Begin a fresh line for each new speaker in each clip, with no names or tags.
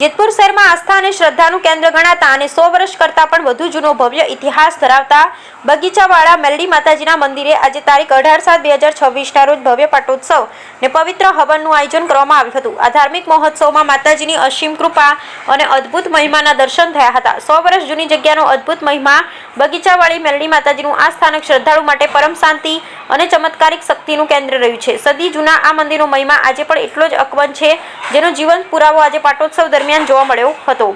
જેતપુર શહેરમાં આસ્થા અને શ્રદ્ધાનું કેન્દ્ર ગણાતા અને 100 વર્ષ કરતાં પણ વધુ જૂનો ભવ્ય ઇતિહાસ ધરાવતા બગીચાવાળા મેલડી માતાજીના મંદિરે આજે તારીખ 18/7/2026ના રોજ ભવ્ય પાટોત્સવ ને પવિત્ર હવનનું આયોજન કરવામાં આવ્યું હતું। આ ધાર્મિક મહોત્સવમાં માતાજીની અસીમ કૃપા અને અદ્ભુત મહિમાના દર્શન થયા હતા। 100 વર્ષ જૂની જગ્યાનો અદ્ભુત મહિમા બગીચાવાળી મેલડી માતાજીનું આ સ્થાનક શ્રદ્ધાળુ માટે પરમ શાંતિ અને ચમત્કારિક શક્તિનું કેન્દ્ર રહ્યું છે। સદી જૂના આ મંદિરનો મહિમા આજે પણ એટલો જ અકબંધ છે, જેનો જીવંત પુરાવો આજે પાટોત્સવ દરમિયાન જોવા મળ્યો હતો।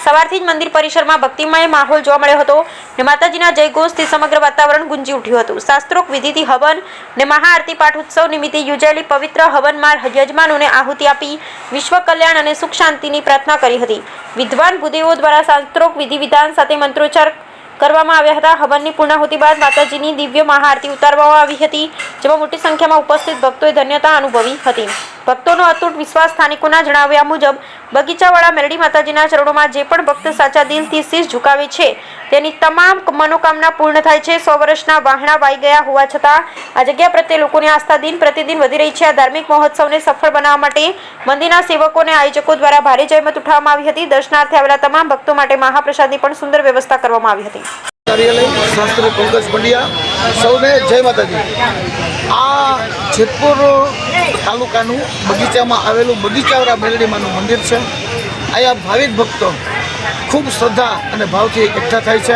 સવારથી જ મંદિર પરિસરમાં ભક્તિમય માહોલ જોવા મળ્યો હતો ને માતાજીના જયઘોષથી સમગ્ર વાતાવરણ ગુંજી ઉઠ્યું હતું। શાસ્ત્રોક્ત વિધિથી હવન ને મહાઆરતી પાઠોત્સવ નિમિત્તે યોજાયેલી પવિત્ર હવનમાં યજમાનોને આહુતિ આપી વિશ્વ કલ્યાણ અને સુખ શાંતિની પ્રાર્થના કરી હતી। વિદ્વાન ભૂદેવો દ્વારા શાસ્ત્રોક્ત વિધિ વિધાન સાથે મંત્રોચ્ચાર કરવામાં આવ્યા હતા। હવનની પૂર્ણાહુતિ બાદ માતાજીની દિવ્ય મહાઆરતી ઉતારવામાં આવી હતી, જેમાં મોટી સંખ્યામાં ઉપસ્થિત ભક્તોએ ધન્યતા અનુભવી હતી। ભક્તોનો અતૂટ વિશ્વાસ સ્થાનિકોના જણાવ્યા મુજબ બગીચાવાળા મેલડી માતાજીના ચરણોમાં જે પણ ભક્ત સાચા દિલથી શીશ ઝુકાવે છે તેની તમામ મનોકામના પૂર્ણ થાય છે। 100 વર્ષના વાહણા વાઈ ગયા હોવા છતાં આ જગ્યા પ્રત્યે લોકોની આસ્થા દિન પ્રતિદિન વધી રહી છે। આ ધાર્મિક મહોત્સવને સફળ બનાવવા માટે મંદિરના સેવકો અને આયોજકો દ્વારા ભારે જહેમત ઉઠાવવામાં આવી હતી। દર્શનાર્થે આવેલા તમામ ભક્તો માટે મહાપ્રસાદની પણ સુંદર વ્યવસ્થા કરવામાં આવી હતી।
કાર્યાલય શાસ્ત્રી પંકજ પંડ્યા, સૌને જય માતાજી। આ જેતપુર તાલુકાનું બગીચામાં આવેલું બગીચાવાળા મેલડીમાનું મંદિર છે। અહીંયા ભાવિક ભક્તો ખૂબ શ્રદ્ધા અને ભાવથી એકઠા થાય છે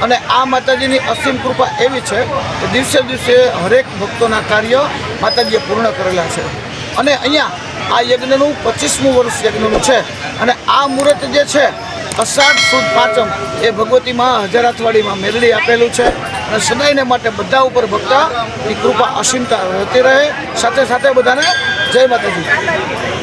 અને આ માતાજીની અસીમ કૃપા એવી છે કે દિવસે દિવસે હરેક ભક્તોના કાર્ય માતાજીએ પૂર્ણ કરેલા છે અને અહીંયા આ યજ્ઞનું 25મું વર્ષ યજ્ઞનું છે અને આ મુહૂર્ત જે છે અષાઢ સુદ પાંચમ એ ભગવતીમાં હજારાથવાડીમાં મેલડી આપેલું છે અને સદાયને માટે બધા ઉપર ભક્તની કૃપા અસીમતા રહેતી રહે। સાથે સાથે બધાને જય માતાજી।